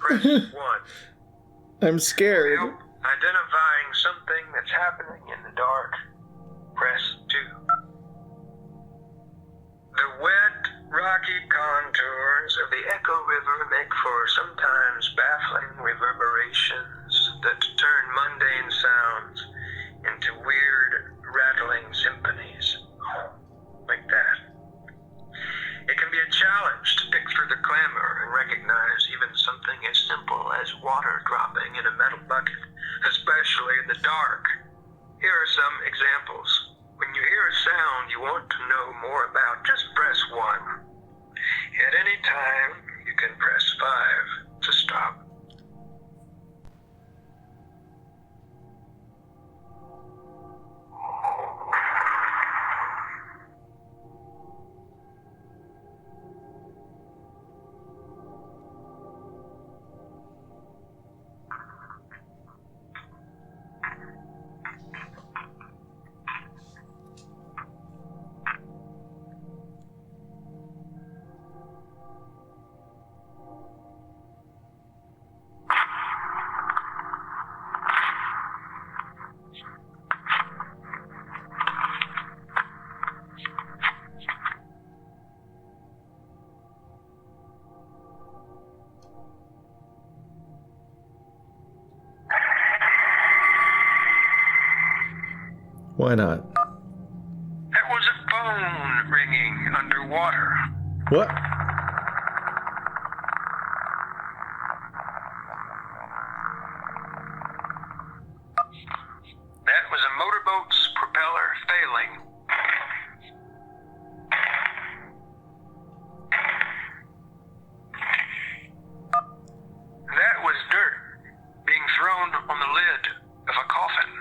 press 1. I'm scared. For help identifying something that's happening in the dark, press 2. The wet, rocky contours of the Echo River make for sometimes baffling reverberations that turn mundane sounds into weird, rattling symphonies. Like that. It can be a challenge to pick through the clamor and recognize even something as simple as water dropping in a metal bucket, especially in the dark. Here are some examples. When you hear a sound you want to know more about, just press 1. At any time, you can press 5 to stop. Why not? That was a phone ringing underwater. What? That was a motorboat's propeller failing. That was dirt being thrown on the lid of a coffin.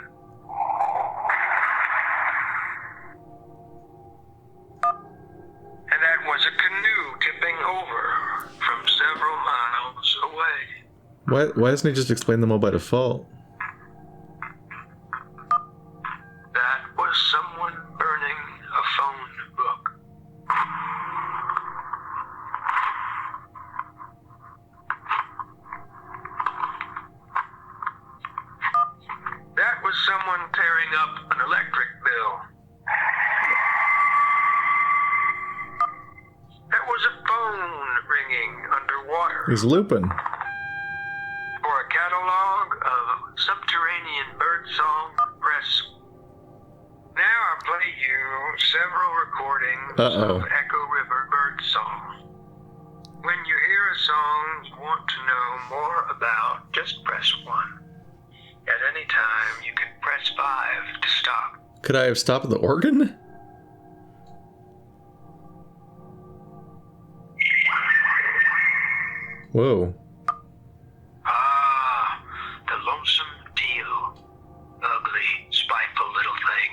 And that was a canoe tipping over from several miles away. Why doesn't he just explain them all by default? That was someone burning a phone book. That was someone tearing up an electric bill. That was a phone ringing underwater. He's looping. For a catalog of Subterranean birdsong, press. Now I'll play you several recordings of Echo River birdsong. When you hear a song you want to know more about, just press 1. At any time, you can press 5 to stop. Could I have stopped the organ? Whoa. Ah, the lonesome teal. Ugly, spiteful little thing.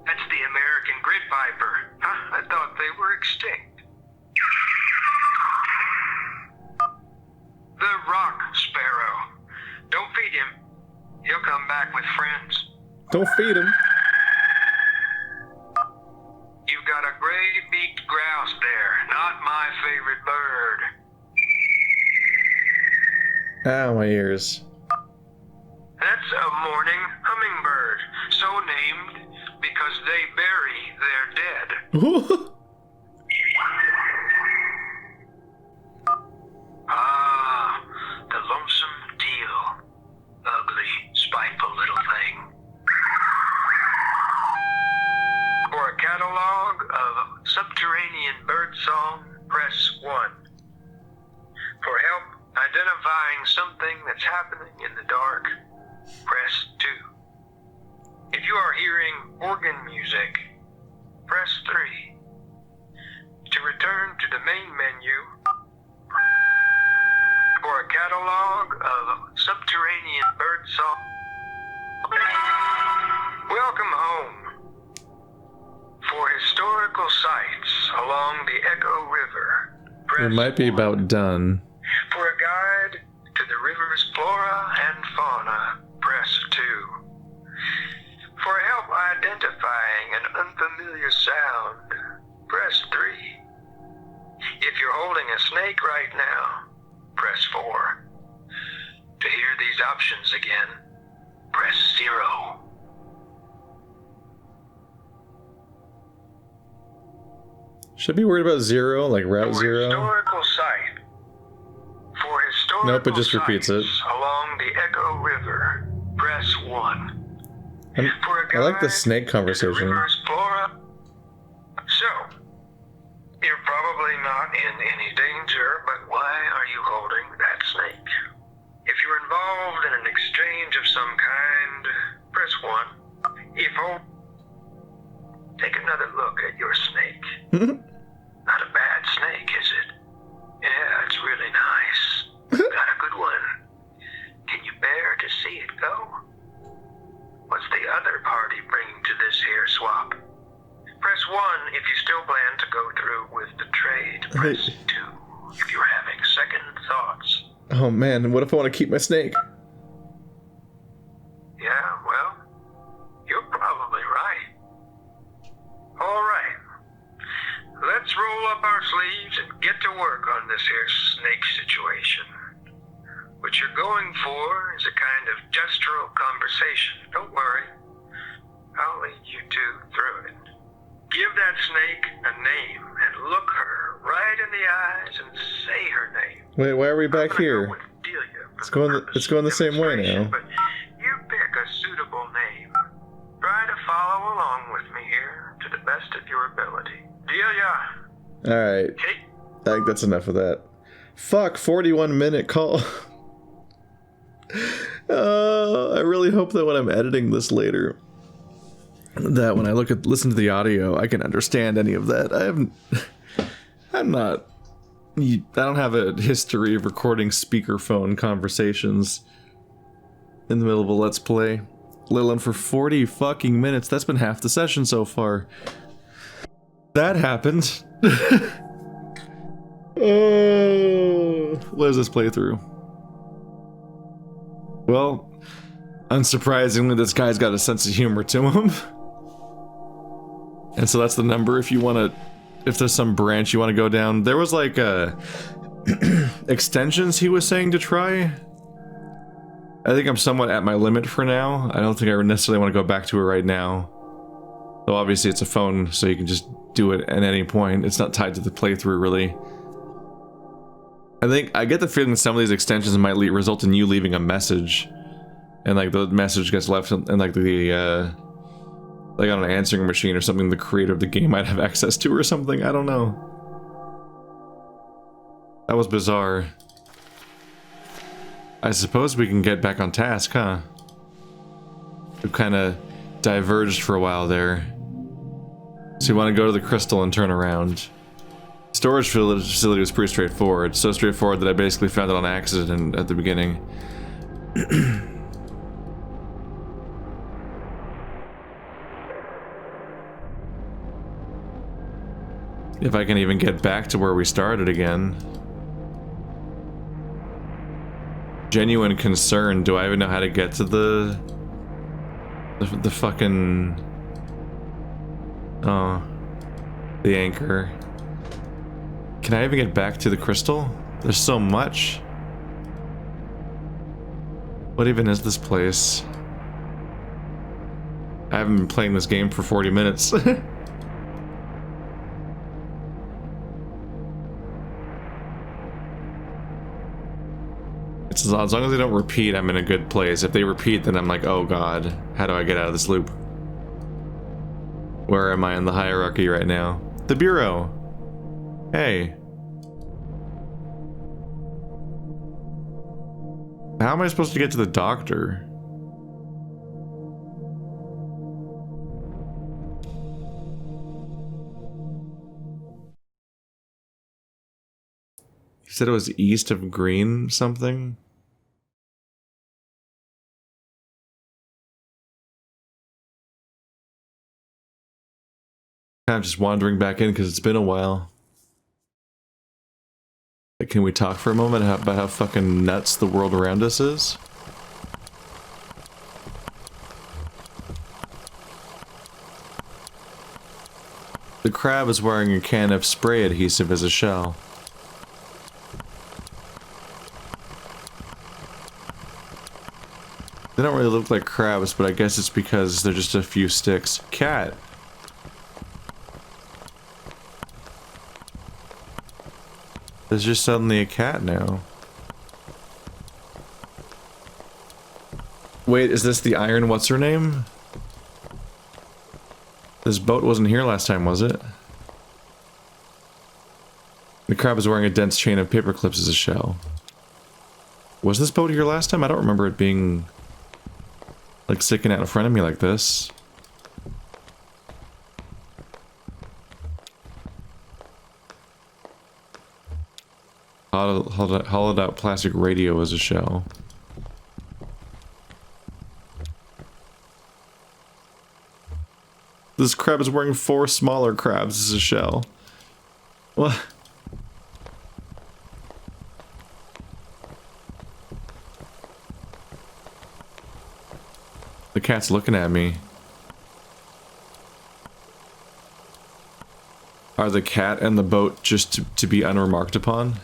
That's the American grit viper. Huh? I thought they were extinct. The rock sparrow. Don't feed him. He'll come back with friends. Don't feed him. You've got a gray-beaked grouse there. Not my favorite bird. Ow, my ears. That's a mourning hummingbird. So named because they bury their dead. Ah, the lonesome teal. Ugly, spiteful little thing. For a catalog of Subterranean birdsong, press 1. For help identifying something that's happening in the dark, press 2. If you are hearing organ music, press 3. To return to the main menu, for a catalog of Subterranean birdsong, welcome home. For historical sites along the Echo River, press It might be 1. about done. For a guide to the river's flora and fauna, press 2. For help identifying an unfamiliar sound, press 3. If you're holding a snake right now, press 4. To hear these options again, press 0. Should I be worried about 0, like Route 0? Historical site. For historical Nope, it just repeats it. sites along the Echo River, press 1. I like the snake conversation. The river's flora. So, you're probably not in any danger, but why are you holding that snake? If you're involved in an exchange of some kind, press 1. If oh, take another look at your snake. Not a bad snake, is it? Yeah, it's really nice. Got a good one. Can you bear to see it go? What's the other party bringing to this here swap? Press 1 if you still plan to go through with the trade. Press 2 if you're having second thoughts. Oh man, what if I want to keep my snake? Yeah, well, you're probably right. All right. Let's roll up our sleeves and get to work on this here snake situation. What you're going for is a kind of gestural conversation. Don't worry. I'll lead you two through it. Give that snake a name and look her right in the eyes and say her name. Wait, why are we back I'm gonna here? go with Delia for It's going purpose it's going the of same way demonstration, now. But you pick a suitable name. Try to follow along with me here to the best of your ability. Delia. Alright, Kate. I think that's enough of that. Fuck, 41-minute call. I really hope that when I'm editing this later, that when I listen to the audio, I can understand any of that. I don't have a history of recording speakerphone conversations in the middle of a Let's Play. Let alone for 40 fucking minutes. That's been half the session so far. That happened. Oh, what is this playthrough? Well, unsurprisingly, this guy's got a sense of humor to him. And so that's the number if you want to, if there's some branch you want to go down. There was like extensions he was saying to try. I think I'm somewhat at my limit for now. I don't think I necessarily want to go back to it right now. Though obviously it's a phone, so you can just do it at any point. It's not tied to the playthrough, really. I get the feeling that some of these extensions might result in you leaving a message. And like the message gets left in like the, like on an answering machine or something the creator of the game might have access to or something. I don't know. That was bizarre. I suppose we can get back on task, huh? We've kind of diverged for a while there. So you want to go to the crystal and turn around. Storage facility was pretty straightforward. So straightforward that I basically found it on accident at the beginning. If I can even get back to where we started again. Genuine concern. Do I even know how to get to the fucking... Oh. The anchor. Can I even get back to the crystal? There's so much. What even is this place? I haven't been playing this game for 40 minutes. As long as they don't repeat, I'm in a good place. If they repeat, then I'm like, oh god, how do I get out of this loop? Where am I in the hierarchy right now? The Bureau! Hey. How am I supposed to get to the doctor? You said it was east of Green something? Kind of just wandering back in because it's been a while. Can we talk for a moment about how fucking nuts the world around us is? The crab is wearing a can of spray adhesive as a shell. They don't really look like crabs, but I guess it's because they're just a few sticks. Cat. There's just suddenly a cat now. Wait, is this the Iron what's her name? This boat wasn't here last time, was it? The crab is wearing a dense chain of paper clips as a shell. Was this boat here last time? I don't remember it being like sticking out in front of me like this. Hollowed out plastic radio as a shell. This crab is wearing 4 smaller crabs as a shell. What? The cat's looking at me. Are the cat and the boat just to be unremarked upon?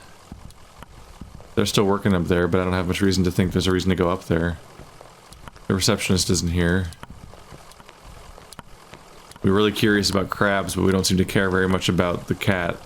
They're still working up there, but I don't have much reason to think there's a reason to go up there. The receptionist isn't here. We're really curious about crabs, but we don't seem to care very much about the cat.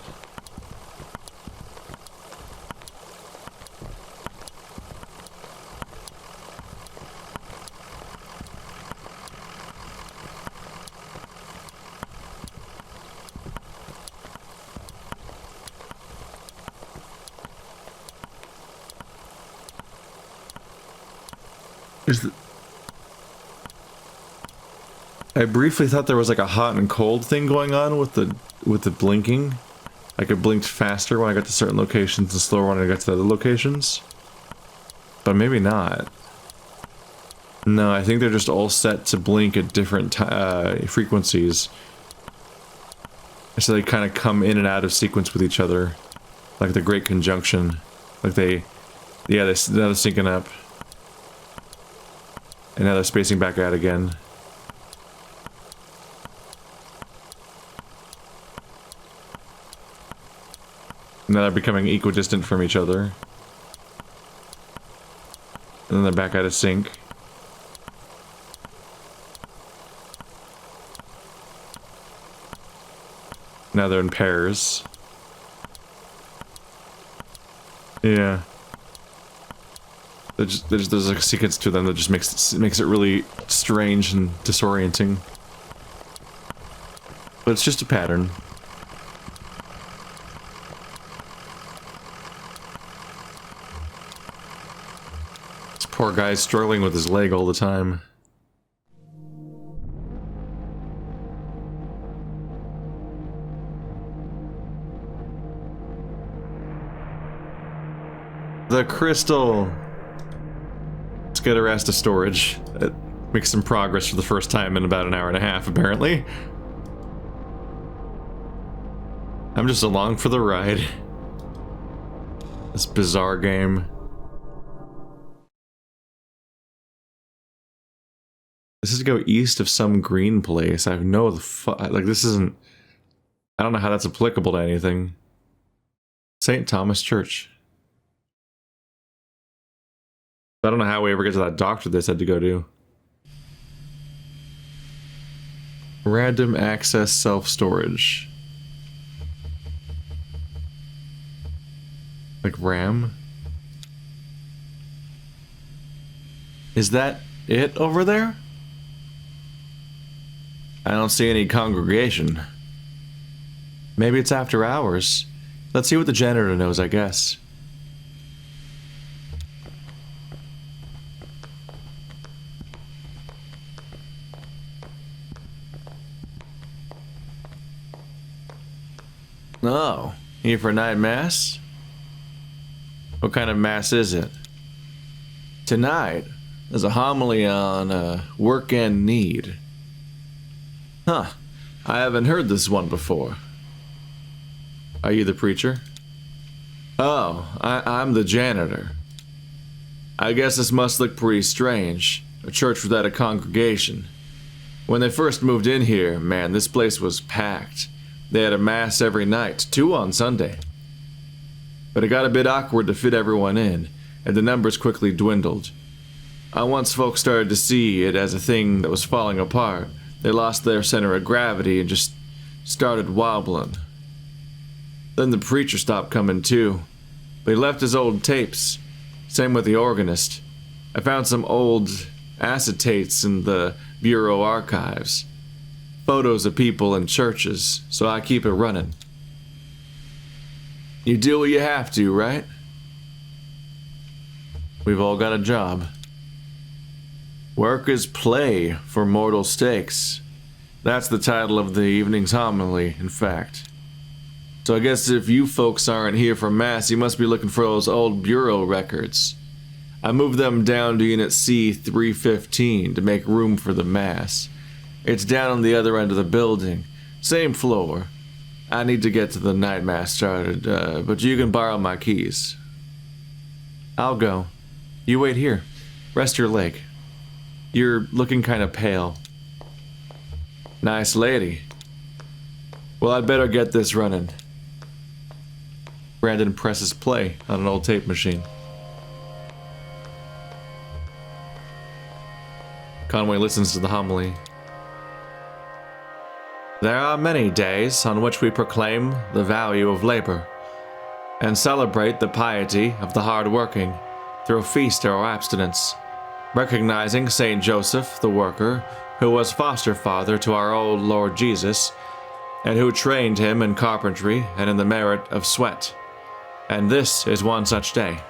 I briefly thought there was like a hot and cold thing going on with the blinking. Like it blinked faster when I got to certain locations and slower when I got to other locations. But maybe not. No, I think they're just all set to blink at different frequencies. So they kind of come in and out of sequence with each other. Like the Great Conjunction. Like now they're syncing up. And now they're spacing back out again. Now they're becoming equidistant from each other. And then they're back out of sync. Now they're in pairs. Yeah. There's a sequence to them that just makes it really strange and disorienting. But it's just a pattern. This poor guy's struggling with his leg all the time. The crystal! Let's get her ass to storage. It makes some progress for the first time in about an hour and a half, apparently. I'm just along for the ride. This bizarre game. This is to go east of some green place. I have no like this isn't... I don't know how that's applicable to anything. St. Thomas Church. I don't know how we ever get to that doctor they said to go to. Random access self-storage. Like RAM? Is that it over there? I don't see any congregation. Maybe it's after hours. Let's see what the janitor knows, I guess. Oh, here for night mass? What kind of mass is it? Tonight, there's a homily on work and need. Huh, I haven't heard this one before. Are you the preacher? Oh, I'm the janitor. I guess this must look pretty strange, a church without a congregation. When they first moved in here, man, this place was packed. They had a mass every night, 2 on Sunday. But it got a bit awkward to fit everyone in, and the numbers quickly dwindled. Once folks started to see it as a thing that was falling apart, they lost their center of gravity and just started wobbling. Then the preacher stopped coming too, but he left his old tapes. Same with the organist. I found some old acetates in the Bureau archives. Photos of people in churches, so I keep it running. You do what you have to, right? We've all got a job. Work is play for mortal stakes. That's the title of the evening's homily, in fact. So I guess if you folks aren't here for Mass, you must be looking for those old Bureau records. I moved them down to Unit C-315 to make room for the Mass. It's down on the other end of the building. Same floor. I need to get to the night Mass started, but you can borrow my keys. I'll go. You wait here. Rest your leg. You're looking kind of pale. Nice lady. Well, I'd better get this running. Brandon presses play on an old tape machine. Conway listens to the homily. There are many days on which we proclaim the value of labor and celebrate the piety of the hard-working through feast or abstinence, recognizing Saint Joseph, the worker, who was foster father to our old Lord Jesus, and who trained him in carpentry and in the merit of sweat. And this is one such day.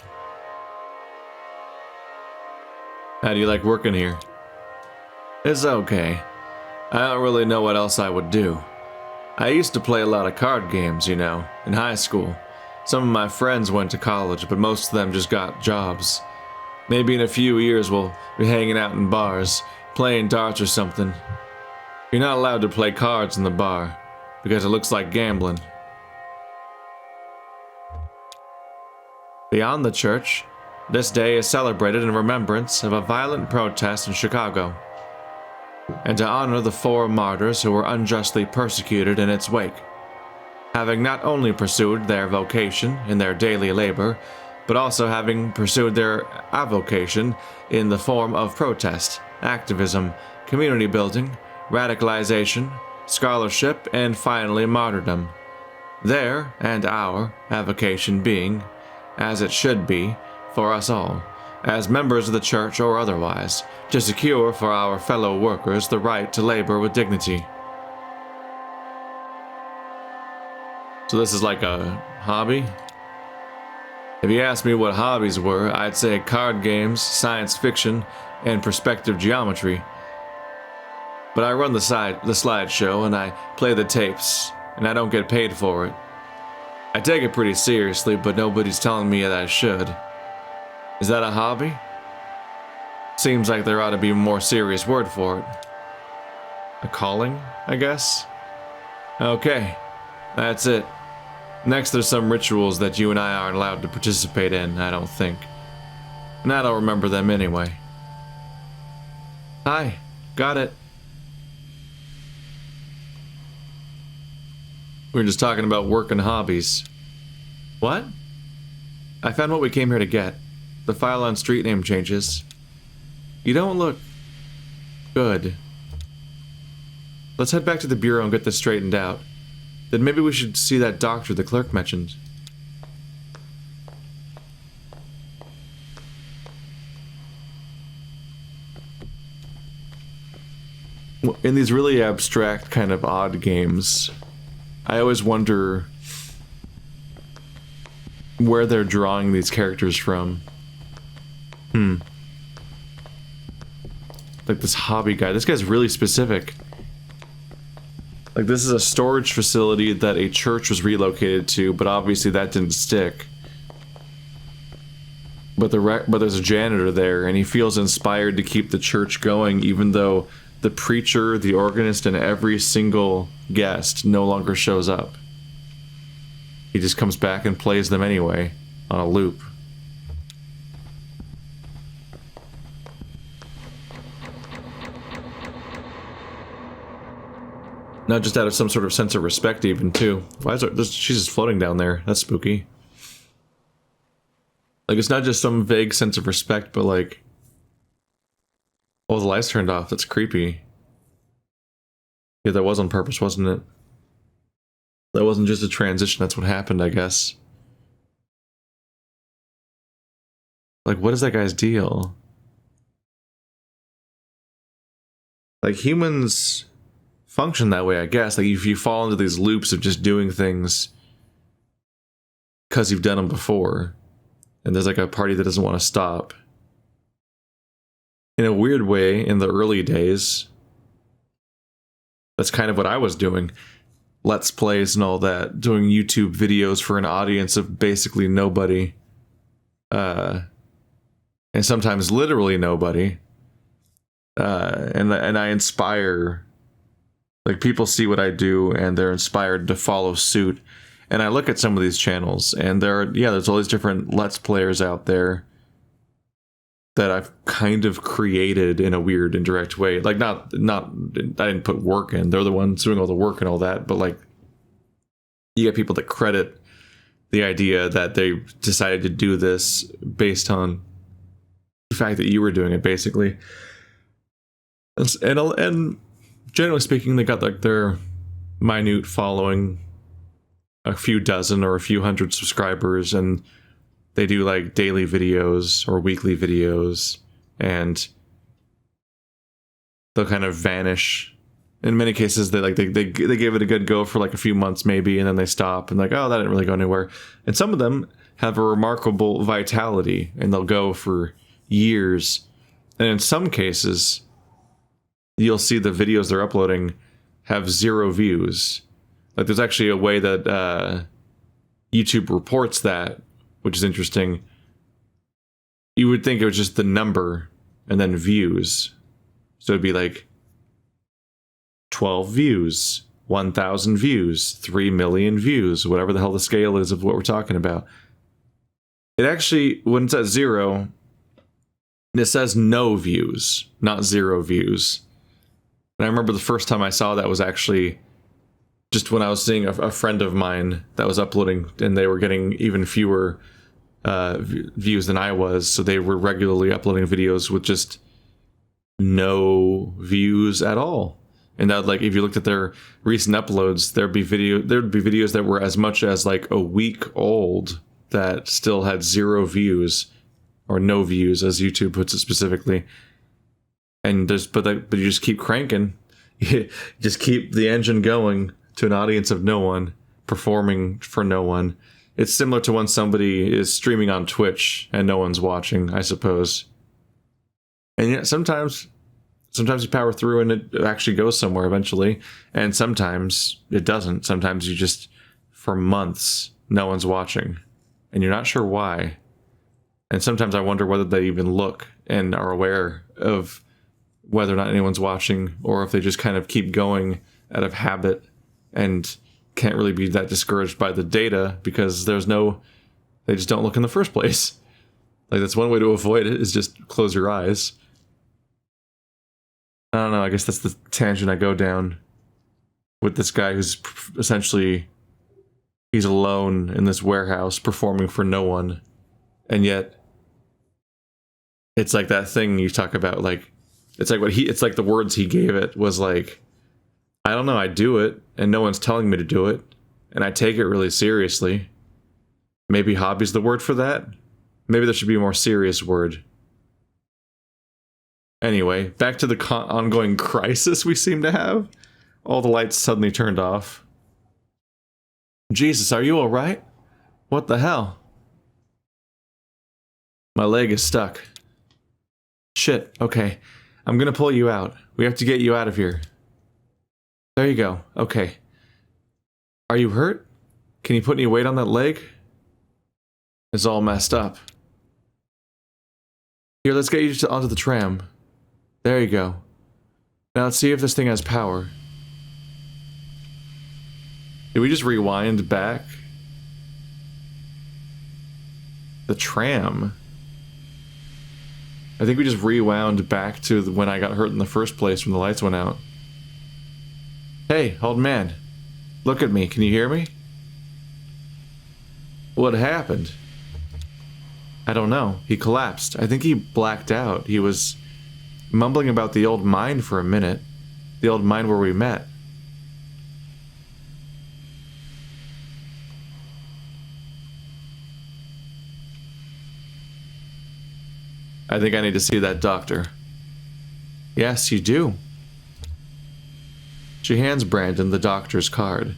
How do you like working here? It's okay. I don't really know what else I would do. I used to play a lot of card games, you know, in high school. Some of my friends went to college, but most of them just got jobs. Maybe in a few years we'll be hanging out in bars, playing darts or something. You're not allowed to play cards in the bar, because it looks like gambling. Beyond the church, this day is celebrated in remembrance of a violent protest in Chicago, and to honor the 4 martyrs who were unjustly persecuted in its wake, having not only pursued their vocation in their daily labor, but also having pursued their avocation in the form of protest, activism, community building, radicalization, scholarship, and finally martyrdom. Their and our avocation being, as it should be, for us all, as members of the church or otherwise, to secure for our fellow workers the right to labor with dignity. So this is like a hobby? If you asked me what hobbies were, I'd say card games, science fiction, and perspective geometry. But I run the slideshow and I play the tapes, and I don't get paid for it. I take it pretty seriously, but nobody's telling me that I should. Is that a hobby? Seems like there ought to be a more serious word for it. A calling, I guess? Okay, that's it. Next, there's some rituals that you and I aren't allowed to participate in, I don't think. And I don't remember them anyway. Hi, got it. We were just talking about work and hobbies. What? I found what we came here to get. The file on street name changes. You don't look good. Let's head back to the bureau and get this straightened out. Then maybe we should see that doctor the clerk mentioned. In these really abstract, kind of odd games, I always wonder where they're drawing these characters from. Like this hobby guy. This guy's really specific. Like, this is a storage facility that a church was relocated to, but obviously that didn't stick. But there's a janitor there, and he feels inspired to keep the church going, even though the preacher, the organist, and every single guest no longer shows up. He just comes back and plays them anyway, on a loop. Not just out of some sort of sense of respect, even, too. Why is she's just floating down there? That's spooky. Like, it's not just some vague sense of respect, but, like, Oh, the lights turned off. That's creepy. Yeah, that was on purpose, wasn't it? That wasn't just a transition. That's what happened, I guess. Like, what is that guy's deal? Like, humans function that way, I guess. Like, if you fall into these loops of just doing things because you've done them before, and there's like a party that doesn't want to stop. In a weird way, in the early days, that's kind of what I was doing. Let's plays and all that, doing YouTube videos for an audience of basically nobody. And sometimes literally nobody. And I inspire, like, people see what I do and they're inspired to follow suit. And I look at some of these channels and there's all these different Let's Players out there that I've kind of created in a weird indirect way. Like, not I didn't put work in. They're the ones doing all the work and all that. But like, you get people that credit the idea that they decided to do this based on the fact that you were doing it, basically. And generally speaking, they got like their minute following, a few dozen or a few hundred subscribers, and they do like daily videos or weekly videos, and they'll kind of vanish. In many cases, they give it a good go for like a few months maybe, and then they stop and like, oh, that didn't really go anywhere. And some of them have a remarkable vitality, and they'll go for years. And in some cases, you'll see the videos they're uploading have 0 views. Like, there's actually a way that YouTube reports that, which is interesting. You would think it was just the number and then views. So it'd be like 12 views, 1,000 views, 3 million views, whatever the hell the scale is of what we're talking about. It actually, when it's at 0, it says no views, not 0 views. And I remember the first time I saw that was actually just when I was seeing a friend of mine that was uploading, and they were getting even fewer views than I was. So they were regularly uploading videos with just no views at all. And that, like, if you looked at their recent uploads, there'd be videos that were as much as like a week old that still had 0 views, or no views, as YouTube puts it specifically. And but you just keep cranking, you just keep the engine going to an audience of no one, performing for no one. It's similar to when somebody is streaming on Twitch and no one's watching, I suppose. And yet sometimes you power through and it actually goes somewhere eventually, and sometimes it doesn't. Sometimes you just, for months, no one's watching, and you're not sure why. And sometimes I wonder whether they even look and are aware of whether or not anyone's watching, or if they just kind of keep going out of habit and can't really be that discouraged by the data because they just don't look in the first place. Like, that's one way to avoid it, is just close your eyes. I don't know, I guess that's the tangent I go down with this guy who's essentially, he's alone in this warehouse performing for no one. And yet it's like that thing you talk about, like, it's like the words he gave it was like, I don't know, I do it and no one's telling me to do it, and I take it really seriously. Maybe hobby's the word for that? Maybe there should be a more serious word. Anyway, back to the ongoing crisis we seem to have. All the lights suddenly turned off. Jesus, are you alright? What the hell? My leg is stuck. Shit, okay. I'm gonna pull you out. We have to get you out of here. There you go. Okay. Are you hurt? Can you put any weight on that leg? It's all messed up. Here, let's get you onto the tram. There you go. Now let's see if this thing has power. Did we just rewind back? The tram. I think we just rewound back to when I got hurt in the first place when the lights went out. Hey, old man. Look at me. Can you hear me? What happened? I don't know. He collapsed. I think he blacked out. He was mumbling about the old mine for a minute. The old mine where we met. I think I need to see that doctor. Yes, you do. She hands Brandon the doctor's card.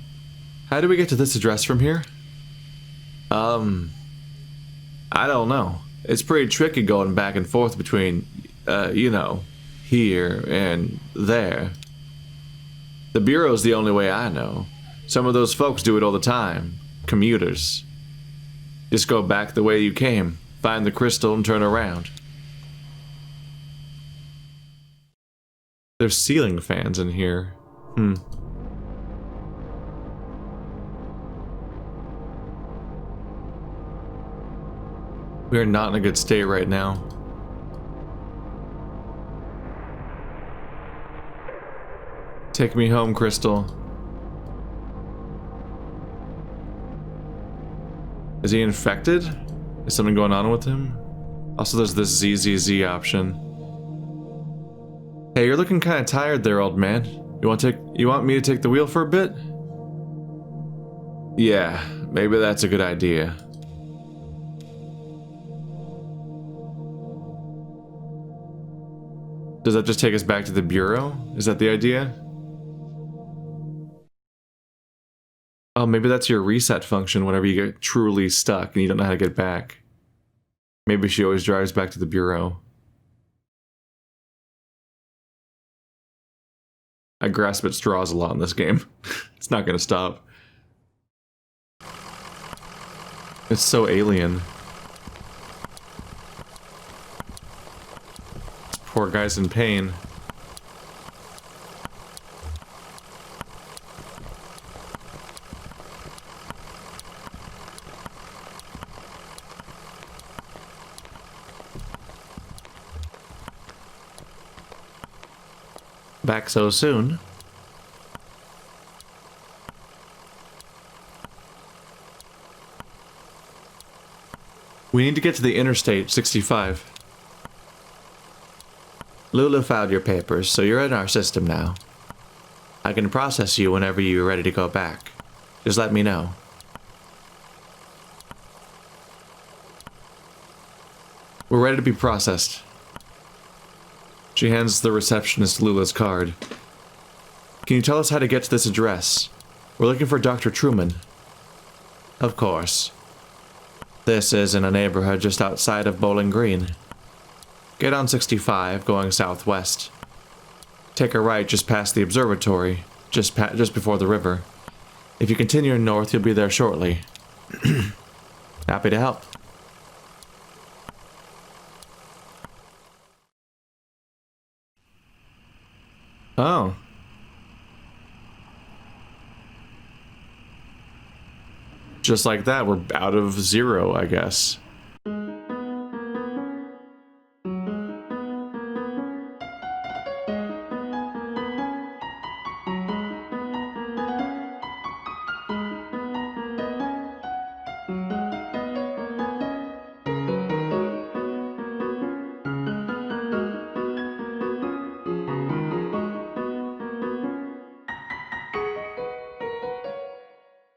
How do we get to this address from here? I don't know. It's pretty tricky going back and forth between, you know, here and there. The Bureau's the only way I know. Some of those folks do it all the time. Commuters. Just go back the way you came, find the crystal and turn around. There's ceiling fans in here. We are not in a good state right now. Take me home, Crystal. Is he infected? Is something going on with him? Also, there's this ZZZ option. Hey, you're looking kind of tired there, old man. You want me to take the wheel for a bit? Yeah, maybe that's a good idea. Does that just take us back to the Bureau? Is that the idea? Oh, maybe that's your reset function whenever you get truly stuck and you don't know how to get back. Maybe she always drives back to the Bureau. I grasp at straws a lot in this game. It's not gonna stop. It's so alien. Poor guy's in pain. Back so soon. We need to get to the Interstate 65. Lula filed your papers, so you're in our system now. I can process you whenever you're ready to go back. Just let me know. We're ready to be processed. She hands the receptionist Lula's card. Can you tell us how to get to this address? We're looking for Dr. Truman. Of course. This is in a neighborhood just outside of Bowling Green. Get on 65, going southwest. Take a right just past the observatory, just before the river. If you continue north, you'll be there shortly. Happy to help. Oh. Just like that, we're out of zero, I guess.